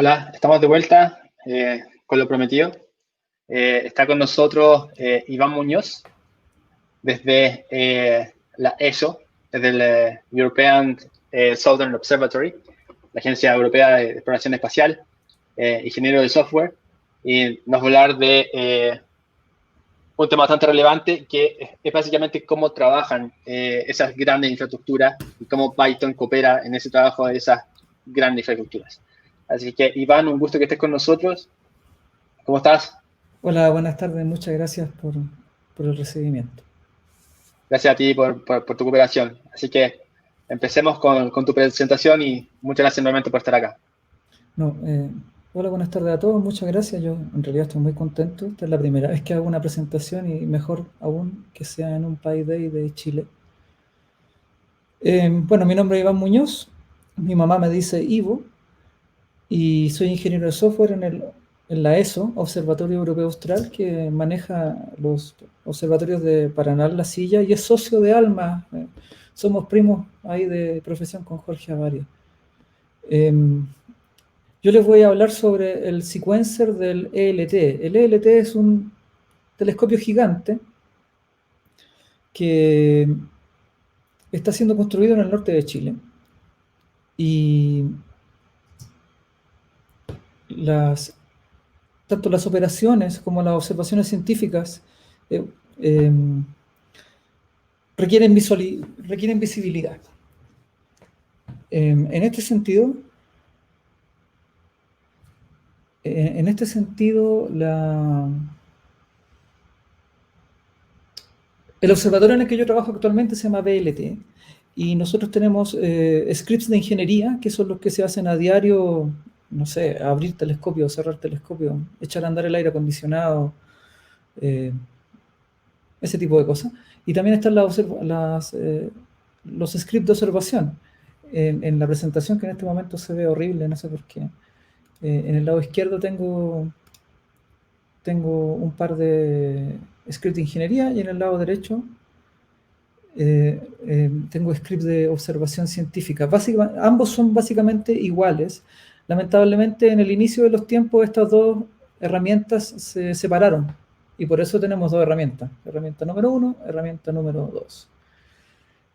Hola, estamos de vuelta con lo prometido. Está con nosotros Iván Muñoz desde la ESO, desde el European Southern Observatory, la Agencia Europea de Exploración Espacial, ingeniero de software, y nos va a hablar de un tema bastante relevante que es básicamente cómo trabajan esas grandes infraestructuras y cómo Python coopera en ese trabajo de esas grandes infraestructuras. Así que, Iván, un gusto que estés con nosotros. ¿Cómo estás? Hola, buenas tardes. Muchas gracias por el recibimiento. Gracias a ti por tu cooperación. Así que empecemos con tu presentación y muchas gracias nuevamente por estar acá. No, hola, buenas tardes a todos. Muchas gracias. Yo en realidad estoy muy contento. Esta es la primera vez que hago una presentación y mejor aún que sea en un país de Chile. Bueno, mi nombre es Iván Muñoz. Mi mamá me dice Ivo y soy ingeniero de software en la ESO, Observatorio Europeo Austral, que maneja los observatorios de Paraná, La Silla, y es socio de ALMA. Somos primos ahí de profesión con Jorge Avaria. Yo les voy a hablar sobre el sequencer del ELT. El ELT es un telescopio gigante que está siendo construido en el norte de Chile. Y tanto las operaciones como las observaciones científicas eh, eh, requieren visibilidad. En este sentido, el observatorio en el que yo trabajo actualmente se llama BLT y nosotros tenemos scripts de ingeniería que son los que se hacen a diario, no sé, abrir telescopio, cerrar telescopio, echar a andar el aire acondicionado, ese tipo de cosas. Y también están los scripts de observación. En la presentación, que en este momento se ve horrible, no sé por qué. En el lado izquierdo tengo un par de scripts de ingeniería y en el lado derecho tengo scripts de observación científica. Ambos son básicamente iguales. Lamentablemente, en el inicio de los tiempos, estas dos herramientas se separaron y por eso tenemos dos herramientas. Herramienta número 1, herramienta número 2.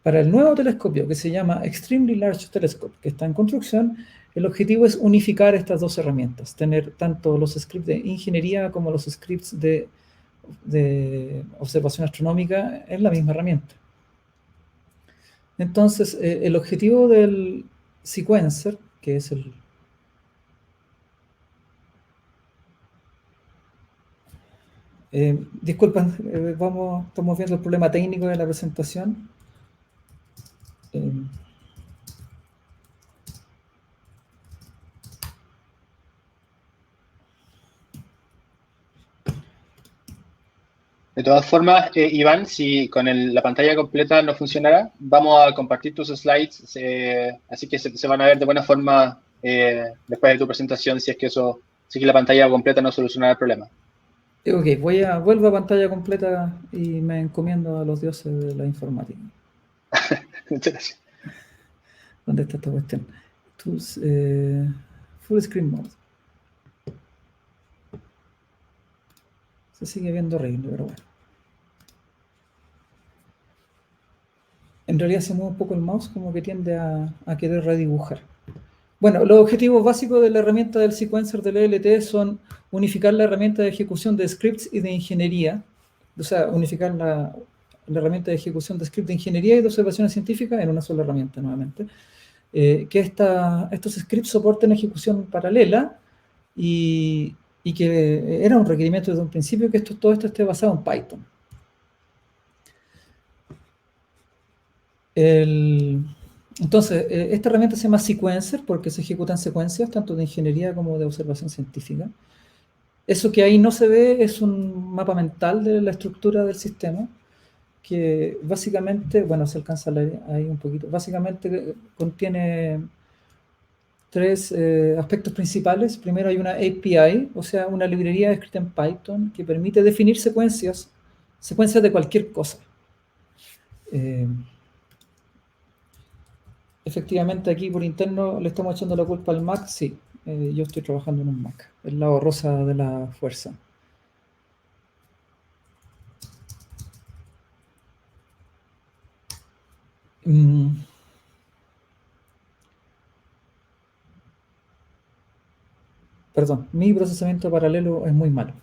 Para el nuevo telescopio, que se llama Extremely Large Telescope, que está en construcción, el objetivo es unificar estas dos herramientas, tener tanto los scripts de ingeniería como los scripts de observación astronómica en la misma herramienta. Entonces, el objetivo del sequencer, que es el... disculpen, estamos viendo el problema técnico de la presentación. De todas formas, Iván, si con la pantalla completa no funcionara, vamos a compartir tus slides, así que se van a ver de buena forma después de tu presentación, si es que la pantalla completa no soluciona el problema. Ok, vuelvo a pantalla completa y me encomiendo a los dioses de la informática. Muchas gracias. ¿Dónde está esta cuestión? Full screen mode. Se sigue viendo horrible, pero bueno. En realidad se mueve un poco el mouse, como que tiende a querer redibujar. Bueno, los objetivos básicos de la herramienta del sequencer del ELT son unificar la herramienta de ejecución de scripts y de ingeniería, o sea, unificar la herramienta de ejecución de scripts de ingeniería y de observaciones científicas en una sola herramienta nuevamente. Que estos scripts soporten ejecución paralela y que era un requerimiento desde un principio que todo esto esté basado en Python. Entonces, esta herramienta se llama sequencer porque se ejecutan secuencias tanto de ingeniería como de observación científica. Eso que ahí no se ve es un mapa mental de la estructura del sistema que básicamente, bueno, se alcanza a leer ahí un poquito, básicamente contiene tres aspectos principales. Primero hay una API, o sea, una librería escrita en Python que permite definir secuencias de cualquier cosa. Efectivamente aquí por interno le estamos echando la culpa al Mac, sí. yo estoy trabajando en un Mac, el lado rosa de la fuerza. Perdón, mi procesamiento paralelo es muy malo.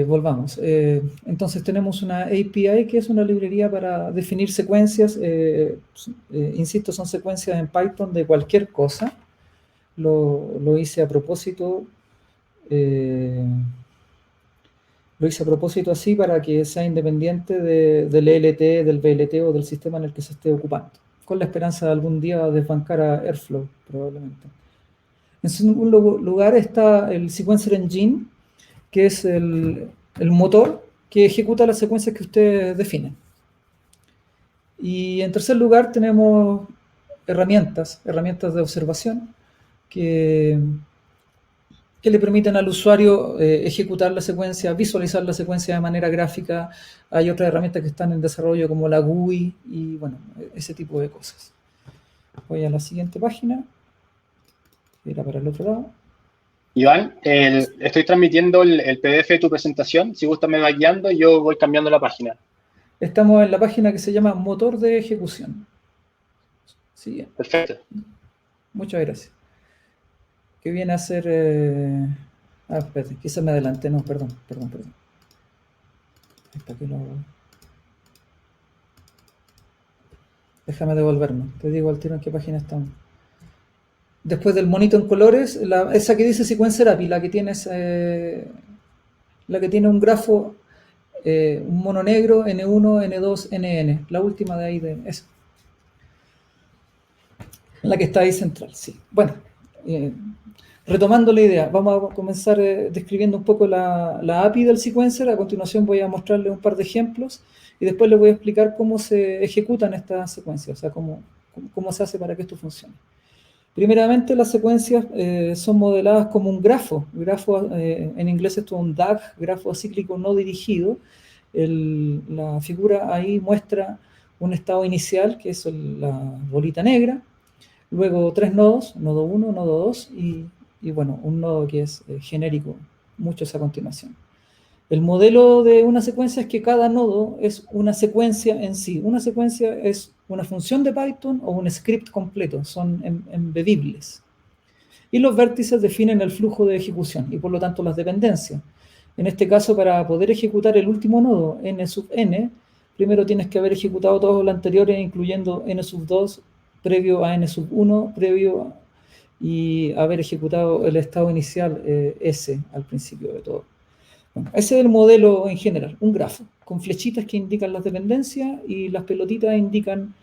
Volvamos. Entonces tenemos una API que es una librería para definir secuencias. Insisto, son secuencias en Python de cualquier cosa. Lo hice a propósito. Lo hice a propósito así para que sea independiente del ELT, del VLT o del sistema en el que se esté ocupando, con la esperanza de algún día desbancar a Airflow, probablemente. En segundo lugar está el Sequencer Engine, que es el motor que ejecuta las secuencias que ustedes definen. Y en tercer lugar tenemos herramientas de observación que le permiten al usuario ejecutar la secuencia, visualizar la secuencia de manera gráfica. Hay otras herramientas que están en desarrollo como la GUI y bueno, ese tipo de cosas. Voy a la siguiente página. Era para el otro lado. Iván, estoy transmitiendo el PDF de tu presentación. Si gusta me va guiando y yo voy cambiando la página. Estamos en la página que se llama Motor de Ejecución. ¿Sí? Perfecto. Muchas gracias. Que viene a ser... espérate, quizás me adelanté. No, perdón. ¿Para qué lo hago? Déjame devolverme. Te digo al tiro en qué página estamos. Después del monito en colores, esa que dice Sequencer API, la que tiene un grafo, un mono negro, N1, N2, NN. La última de ahí de eso. La que está ahí central, sí. Bueno, retomando la idea, vamos a comenzar describiendo un poco la API del sequencer. A continuación voy a mostrarles un par de ejemplos y después les voy a explicar cómo se ejecutan estas secuencias, o sea, cómo se hace para que esto funcione. Primeramente, las secuencias son modeladas como un grafo. En inglés esto es un DAG, grafo acíclico no dirigido. La figura ahí muestra un estado inicial, que es la bolita negra. Luego 3 nodos, nodo 1, nodo 2 y bueno, un nodo que es genérico, muchos a continuación. El modelo de una secuencia es que cada nodo es una secuencia en sí. Una secuencia es una función de Python o un script completo, son embebibles. Y los vértices definen el flujo de ejecución y por lo tanto las dependencias. En este caso, para poder ejecutar el último nodo, n sub n, primero tienes que haber ejecutado todos los anteriores, incluyendo n sub 2, previo a n sub 1, y haber ejecutado el estado inicial S al principio de todo. Bueno, ese es el modelo en general, un grafo, con flechitas que indican las dependencias y las pelotitas indican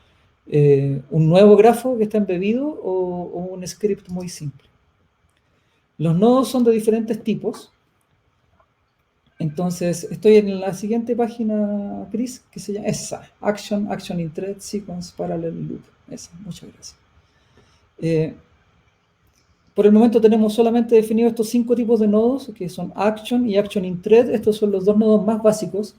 un nuevo grafo que está embebido o un script muy simple. Los nodos son de diferentes tipos. Entonces, estoy en la siguiente página, Chris, que se llama esa, Action in Thread, Sequence, Parallel Loop. Esa, muchas gracias. Por el momento tenemos solamente definido estos 5 tipos de nodos, que son Action y Action in Thread. Estos son los 2 nodos más básicos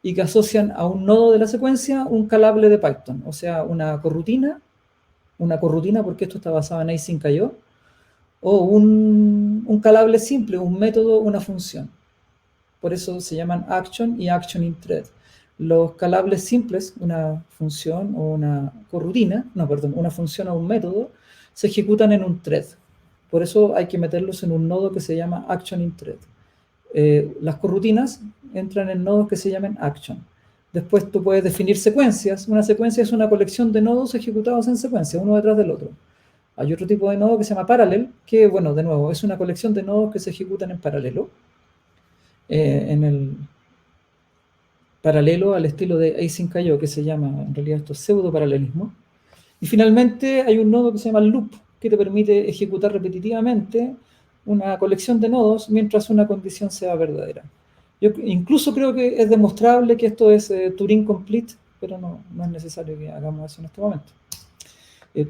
y que asocian a un nodo de la secuencia un calable de Python, o sea, una corrutina porque esto está basado en async.io, o un calable simple, un método, una función. Por eso se llaman Action y Action in Thread. Los calables simples, una función o una corrutina, una función o un método, se ejecutan en un thread. Por eso hay que meterlos en un nodo que se llama Action in Thread. Las corrutinas entran en nodos que se llaman Action. Después tú puedes definir secuencias. Una secuencia es una colección de nodos ejecutados en secuencia, uno detrás del otro. Hay otro tipo de nodo que se llama Parallel, que, bueno, de nuevo, es una colección de nodos que se ejecutan en paralelo. En el paralelo al estilo de async.io, que se llama, en realidad esto es pseudo-paralelismo. Y finalmente hay un nodo que se llama loop, que te permite ejecutar repetitivamente una colección de nodos mientras una condición sea verdadera. Yo incluso creo que es demostrable que esto es Turing complete, pero no es necesario que hagamos eso en este momento.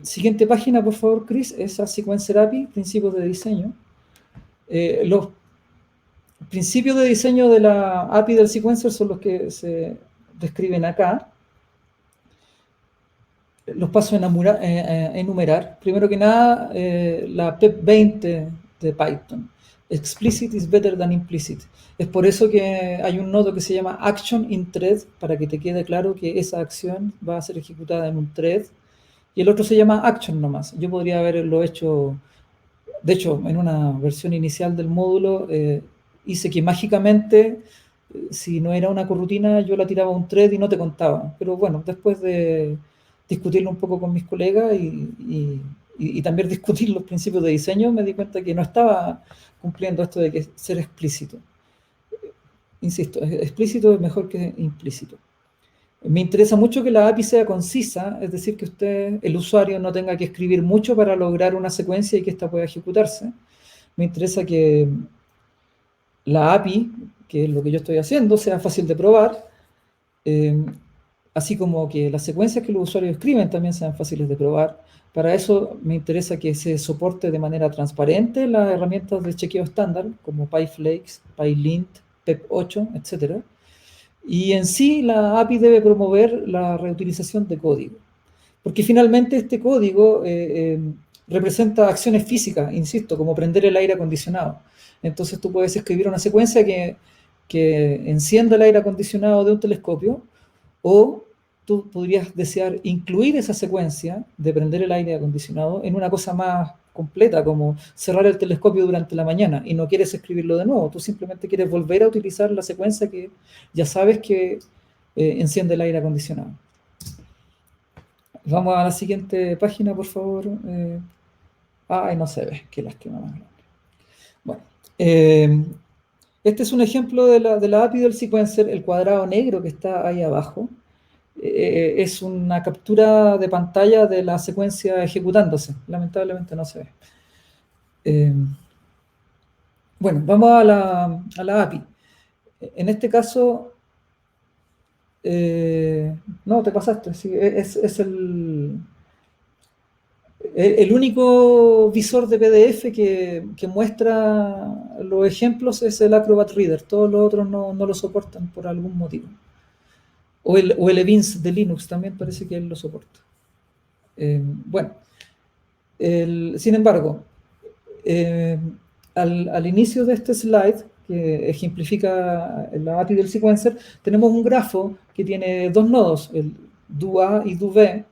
Siguiente página, por favor, Chris, esa Sequencer API, principios de diseño. Los principios de diseño de la API del sequencer son los que se describen acá. Los paso a enumerar. Primero que nada, la PEP 20 de Python. Explicit is better than implicit. Es por eso que hay un nodo que se llama action in thread, para que te quede claro que esa acción va a ser ejecutada en un thread, y el otro se llama action nomás. Yo podría haberlo hecho, de hecho, en una versión inicial del módulo, hice que mágicamente, si no era una corrutina, yo la tiraba a un thread y no te contaba. Pero bueno, después de discutirlo un poco con mis colegas y también discutir los principios de diseño, me di cuenta que no estaba cumpliendo esto de que ser explícito. Insisto, explícito es mejor que implícito. Me interesa mucho que la API sea concisa, es decir, que usted, el usuario, no tenga que escribir mucho para lograr una secuencia y que ésta pueda ejecutarse. Me interesa que la API, que es lo que yo estoy haciendo, sea fácil de probar, así como que las secuencias que los usuarios escriben también sean fáciles de probar. Para eso me interesa que se soporte de manera transparente las herramientas de chequeo estándar, como PyFlakes, PyLint, PEP8, etc. Y en sí la API debe promover la reutilización de código, porque finalmente este código representa acciones físicas, insisto, como prender el aire acondicionado. Entonces tú puedes escribir una secuencia que encienda el aire acondicionado de un telescopio, o tú podrías desear incluir esa secuencia de prender el aire acondicionado en una cosa más completa, como cerrar el telescopio durante la mañana, y no quieres escribirlo de nuevo, tú simplemente quieres volver a utilizar la secuencia que ya sabes que enciende el aire acondicionado. Vamos a la siguiente página, por favor. Ay, no se ve, qué lástima más grande. Bueno, este es un ejemplo de la API del sequencer. El cuadrado negro que está ahí abajo es una captura de pantalla de la secuencia ejecutándose. Lamentablemente no se ve. Bueno, vamos a la API. En este caso, no, te pasaste. Sí, es el único visor de PDF que muestra los ejemplos es el Acrobat Reader. Todos los otros no lo soportan por algún motivo. O el Evince de Linux también parece que él lo soporta. Bueno, sin embargo, al inicio de este slide, que ejemplifica la API del sequencer, tenemos un grafo que tiene dos nodos, el doA y doB,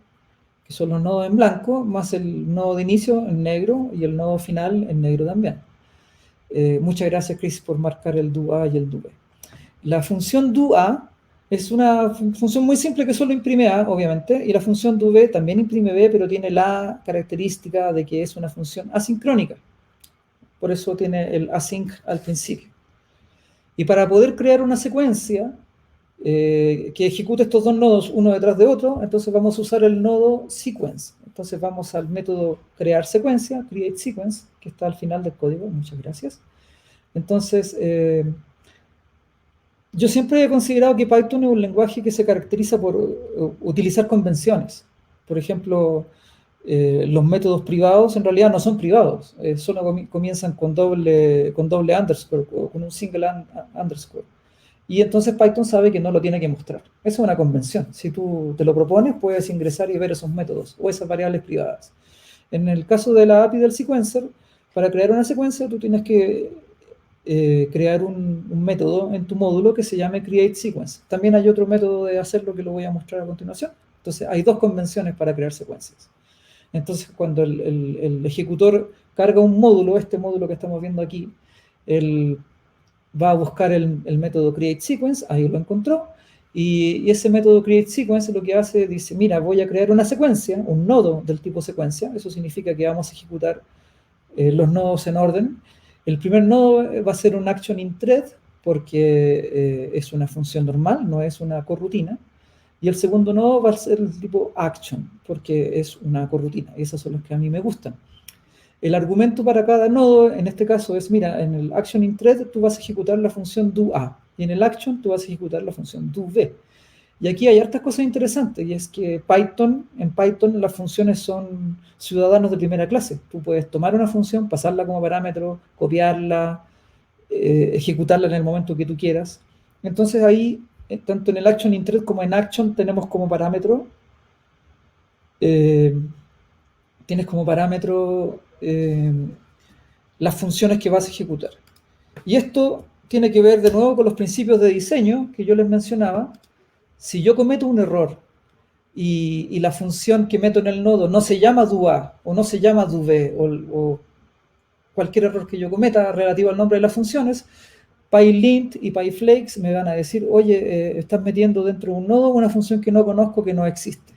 que son los nodos en blanco, más el nodo de inicio en negro y el nodo final en negro también. Muchas gracias, Chris, por marcar el doA y el doB. La función doA es una función muy simple que solo imprime A, obviamente, y la función doB también imprime B, pero tiene la característica de que es una función asincrónica. Por eso tiene el async al principio. Y para poder crear una secuencia que ejecute estos dos nodos uno detrás de otro, entonces vamos a usar el nodo sequence. Entonces vamos al método crear secuencia, create sequence, que está al final del código. Muchas gracias. Entonces, yo siempre he considerado que Python es un lenguaje que se caracteriza por utilizar convenciones. Por ejemplo, los métodos privados en realidad no son privados, solo comienzan con doble underscore o con un single underscore. Y entonces Python sabe que no lo tiene que mostrar. Esa es una convención. Si tú te lo propones, puedes ingresar y ver esos métodos o esas variables privadas. En el caso de la API del sequencer, para crear una secuencia, tú tienes que crear un método en tu módulo que se llame createSequence. También hay otro método de hacerlo que lo voy a mostrar a continuación. Entonces, hay dos convenciones para crear secuencias. Entonces, cuando el ejecutor carga un módulo, este módulo que estamos viendo aquí, él va a buscar el método createSequence, ahí lo encontró, y ese método createSequence lo que hace, dice, mira, voy a crear una secuencia, un nodo del tipo secuencia, eso significa que vamos a ejecutar los nodos en orden. El primer nodo va a ser un action in thread, porque es una función normal, no es una corrutina. Y el segundo nodo va a ser el tipo action, porque es una corrutina. Y esas son las que a mí me gustan. El argumento para cada nodo, en este caso, es, mira, en el action in thread tú vas a ejecutar la función doA. Y en el action tú vas a ejecutar la función doB. Y aquí hay hartas cosas interesantes, y es que en Python las funciones son ciudadanos de primera clase. Tú puedes tomar una función, pasarla como parámetro, copiarla, ejecutarla en el momento que tú quieras. Entonces ahí, tanto en el action in thread como en action, tenemos como parámetro, tienes como parámetro las funciones que vas a ejecutar. Y esto tiene que ver de nuevo con los principios de diseño que yo les mencionaba. Si yo cometo un error y la función que meto en el nodo no se llama doA o no se llama doV o cualquier error que yo cometa relativo al nombre de las funciones, PyLint y PyFlakes me van a decir, oye, estás metiendo dentro de un nodo una función que no conozco, que no existe.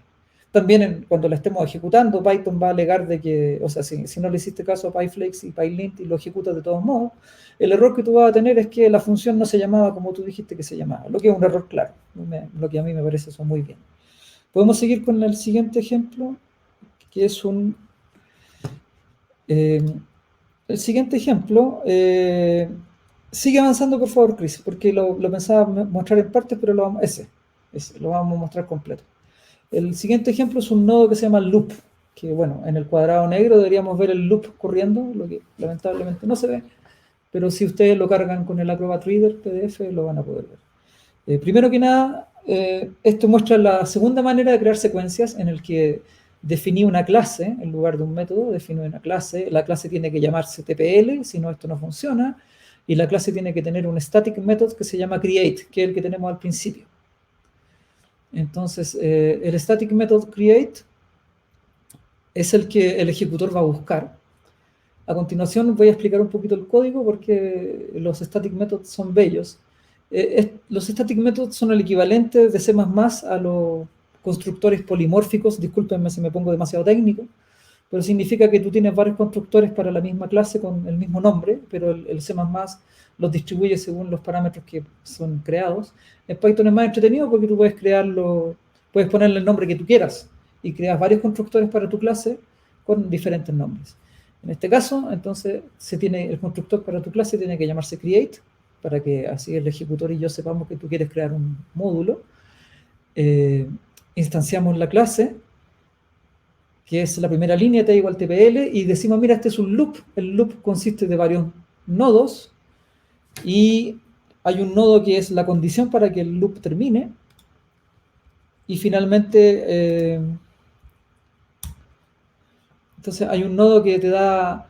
También cuando la estemos ejecutando, Python va a alegar de que, o sea, si no le hiciste caso a PyFlakes y PyLint y lo ejecutas de todos modos, el error que tú vas a tener es que la función no se llamaba como tú dijiste que se llamaba, lo que es un error claro, lo que a mí me parece eso muy bien. Podemos seguir con el siguiente ejemplo, que es un... el siguiente ejemplo... sigue avanzando, por favor, Chris, porque lo pensaba mostrar en partes, pero lo vamos a mostrar completo. El siguiente ejemplo es un nodo que se llama loop, que bueno, en el cuadrado negro deberíamos ver el loop corriendo, lo que lamentablemente no se ve, pero si ustedes lo cargan con el Acrobat Reader PDF lo van a poder ver. Primero que nada, esto muestra la segunda manera de crear secuencias en el que definí una clase en lugar de un método, definí una clase, la clase tiene que llamarse TPL, si no esto no funciona, y la clase tiene que tener un static method que se llama create, que es el que tenemos al principio. Entonces, el static method create es el que el ejecutor va a buscar. A continuación voy a explicar un poquito el código porque los static methods son bellos. Los static methods son el equivalente de C++ a los constructores polimórficos. Discúlpenme si me pongo demasiado técnico, pero significa que tú tienes varios constructores para la misma clase con el mismo nombre, pero el C++ los distribuye según los parámetros que son creados. En Python es más entretenido porque tú puedes puedes ponerle el nombre que tú quieras y creas varios constructores para tu clase con diferentes nombres. En este caso, entonces, el constructor para tu clase tiene que llamarse create, para que así el ejecutor y yo sepamos que tú quieres crear un módulo. Instanciamos la clase, que es la primera línea, T igual TPL, y decimos, mira, este es un loop. El loop consiste de varios nodos, y hay un nodo que es la condición para que el loop termine, y finalmente, entonces hay un nodo que te da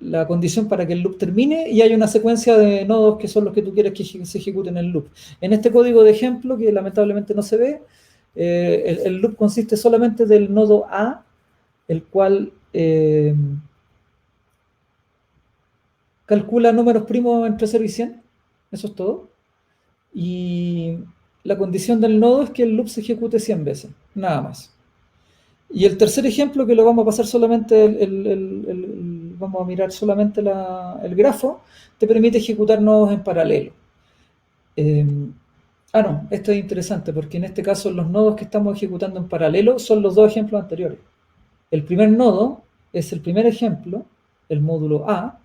la condición para que el loop termine, y hay una secuencia de nodos que son los que tú quieres que se ejecuten en el loop. En este código de ejemplo, que lamentablemente no se ve, el loop consiste solamente del nodo A, el cual calcula números primos entre 0 y 100, eso es todo, y la condición del nodo es que el loop se ejecute 100 veces, nada más. Y el tercer ejemplo, que lo vamos a pasar solamente, vamos a mirar solamente el grafo, te permite ejecutar nodos en paralelo. No, esto es interesante porque en este caso los nodos que estamos ejecutando en paralelo son los dos ejemplos anteriores. El primer nodo es el primer ejemplo, el módulo A,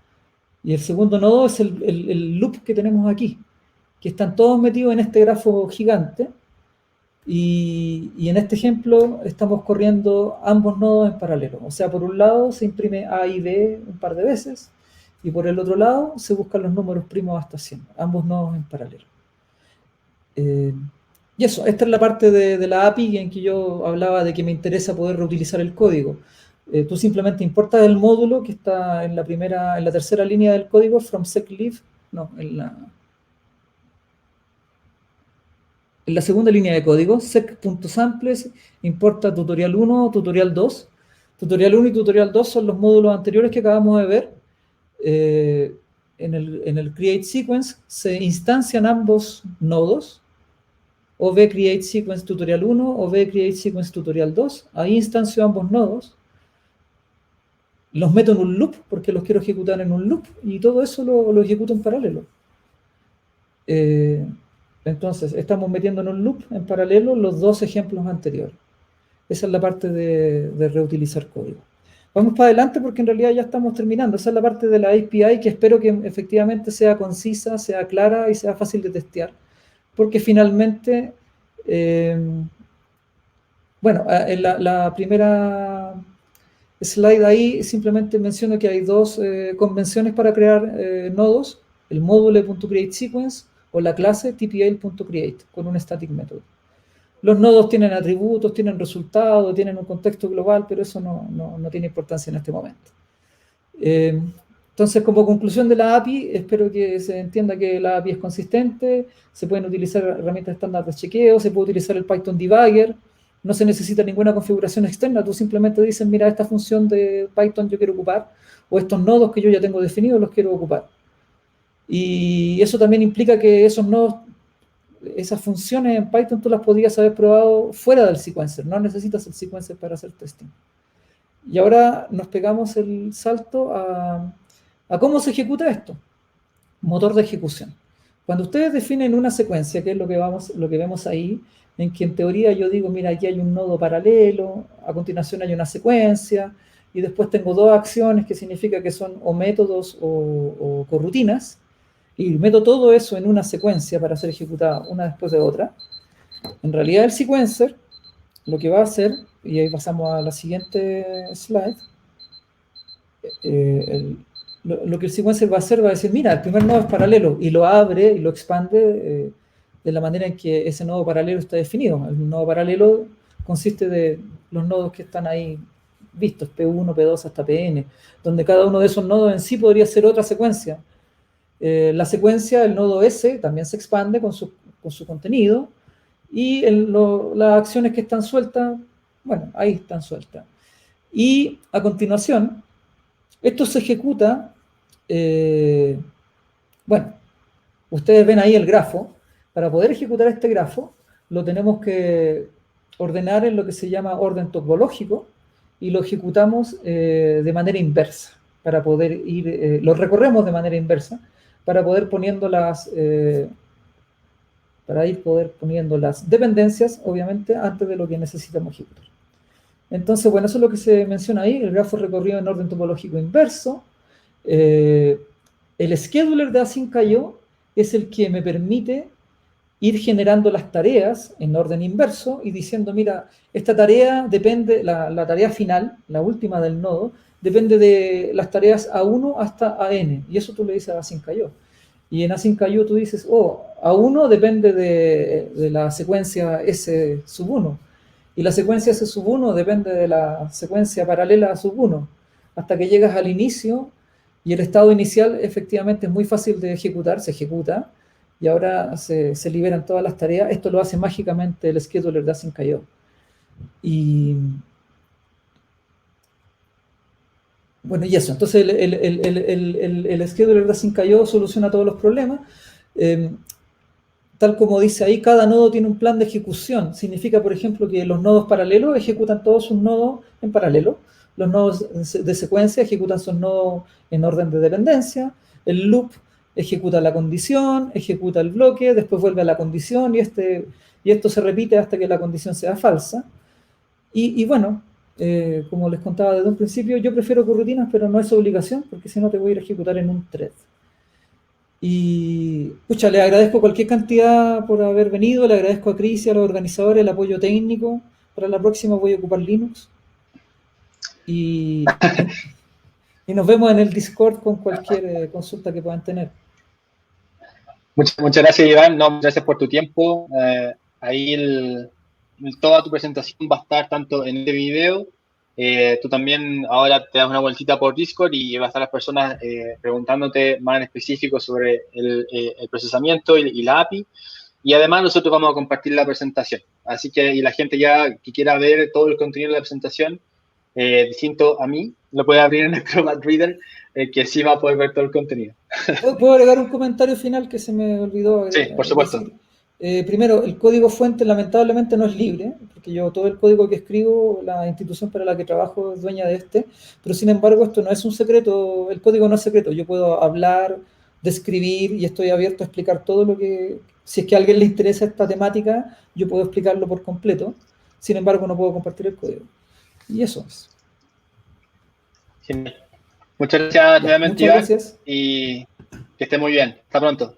y el segundo nodo es el loop que tenemos aquí, que están todos metidos en este grafo gigante, y en este ejemplo estamos corriendo ambos nodos en paralelo. O sea, por un lado se imprime A y B un par de veces, y por el otro lado se buscan los números primos hasta 100, ambos nodos en paralelo. Y eso, esta es la parte de la API en que yo hablaba de que me interesa poder reutilizar el código. Tú simplemente importas el módulo que está en la tercera línea del código, from setlib, no, en la segunda línea de código, sec.samples, importa tutorial 1, tutorial 2. Tutorial 1 y tutorial 2 son los módulos anteriores que acabamos de ver. En el create sequence se instancian ambos nodos, o v create sequence tutorial 1 o v create sequence tutorial 2. Ahí instancio ambos nodos, los meto en un loop porque los quiero ejecutar en un loop, y todo eso lo ejecuto en paralelo. Entonces, estamos metiendo en un loop en paralelo los dos ejemplos anteriores. Esa es la parte de reutilizar código. Vamos para adelante porque en realidad ya estamos terminando. Esa es la parte de la API que espero que efectivamente sea concisa, sea clara y sea fácil de testear. Porque finalmente, bueno, en la primera slide ahí simplemente menciono que hay dos convenciones para crear nodos, el module.createSequence o la clase tpl.create con un static method. Los nodos tienen atributos, tienen resultados, tienen un contexto global, pero eso no tiene importancia en este momento. Entonces, como conclusión de la API, espero que se entienda que la API es consistente, se pueden utilizar herramientas estándar de chequeo, se puede utilizar el Python Debugger, no se necesita ninguna configuración externa, tú simplemente dices, mira, esta función de Python yo quiero ocupar, o estos nodos que yo ya tengo definidos los quiero ocupar. Y eso también implica que esos nodos, esas funciones en Python tú las podías haber probado fuera del sequencer, no necesitas el sequencer para hacer testing. Y ahora nos pegamos el salto a cómo se ejecuta esto. Motor de ejecución. Cuando ustedes definen una secuencia, que es lo que vemos ahí, en que en teoría yo digo, mira, aquí hay un nodo paralelo, a continuación hay una secuencia, y después tengo dos acciones que significa que son o métodos o corrutinas, y meto todo eso en una secuencia para ser ejecutada una después de otra. En realidad el sequencer lo que va a hacer, y ahí pasamos a la siguiente slide, lo que el sequencer va a hacer va a decir, mira, el primer nodo es paralelo, y lo abre y lo expande de la manera en que ese nodo paralelo está definido. El nodo paralelo consiste de los nodos que están ahí vistos, P1, P2 hasta Pn, donde cada uno de esos nodos en sí podría ser otra secuencia. La secuencia, el nodo S, también se expande con su contenido, y las acciones que están sueltas, bueno, ahí están sueltas. Y a continuación, esto se ejecuta, bueno, ustedes ven ahí el grafo. Para poder ejecutar este grafo, lo tenemos que ordenar en lo que se llama orden topológico, y lo ejecutamos de manera inversa, para poder ir, lo recorremos de manera inversa, para poder poniendo las dependencias, obviamente, antes de lo que necesitamos ejecutar. Entonces, bueno, eso es lo que se menciona ahí, el grafo recorrido en orden topológico inverso. El scheduler de async.io es el que me permite ir generando las tareas en orden inverso y diciendo, mira, esta tarea depende, la tarea final, la última del nodo, depende de las tareas A1 hasta AN, y eso tú le dices a async.io. Y en async.io tú dices, oh, A1 depende de la secuencia S sub 1, y la secuencia S sub 1 depende de la secuencia paralela a sub 1, hasta que llegas al inicio, y el estado inicial efectivamente es muy fácil de ejecutar, se ejecuta, y ahora se liberan todas las tareas. Esto lo hace mágicamente el scheduler de async.io. Y bueno, y eso. Entonces el scheduler de async.io soluciona todos los problemas. Tal como dice ahí, cada nodo tiene un plan de ejecución. Significa, por ejemplo, que los nodos paralelos ejecutan todos sus nodos en paralelo. Los nodos de secuencia ejecutan sus nodos en orden de dependencia. El loop ejecuta la condición, ejecuta el bloque, después vuelve a la condición, y esto se repite hasta que la condición sea falsa. Y bueno, como les contaba desde un principio, yo prefiero corrutinas, pero no es obligación, porque si no te voy a ir a ejecutar en un thread. Y, pucha, le agradezco cualquier cantidad por haber venido, le agradezco a Cris y a los organizadores el apoyo técnico. Para la próxima voy a ocupar Linux. Y nos vemos en el Discord con cualquier consulta que puedan tener. Muchas gracias, Iván. No, muchas gracias por tu tiempo. Ahí toda tu presentación va a estar tanto en este video. Tú también ahora te das una vueltita por Discord y va a estar las personas preguntándote más en específico sobre el procesamiento y la API. Y además nosotros vamos a compartir la presentación. Así que, y la gente ya que quiera ver todo el contenido de la presentación, distinto a mí, lo puede abrir en el Acrobat Reader, que sí va a poder ver todo el contenido. ¿Puedo agregar un comentario final que se me olvidó? Sí, por supuesto. Primero, el código fuente lamentablemente no es libre, porque yo todo el código que escribo, la institución para la que trabajo es dueña de este, pero sin embargo esto no es un secreto, el código no es secreto, yo puedo hablar, describir, y estoy abierto a explicar todo lo que, si es que a alguien le interesa esta temática, yo puedo explicarlo por completo, sin embargo no puedo compartir el código. Y eso es. Genial. Muchas gracias nuevamente, Iván, y que esté muy bien. Hasta pronto.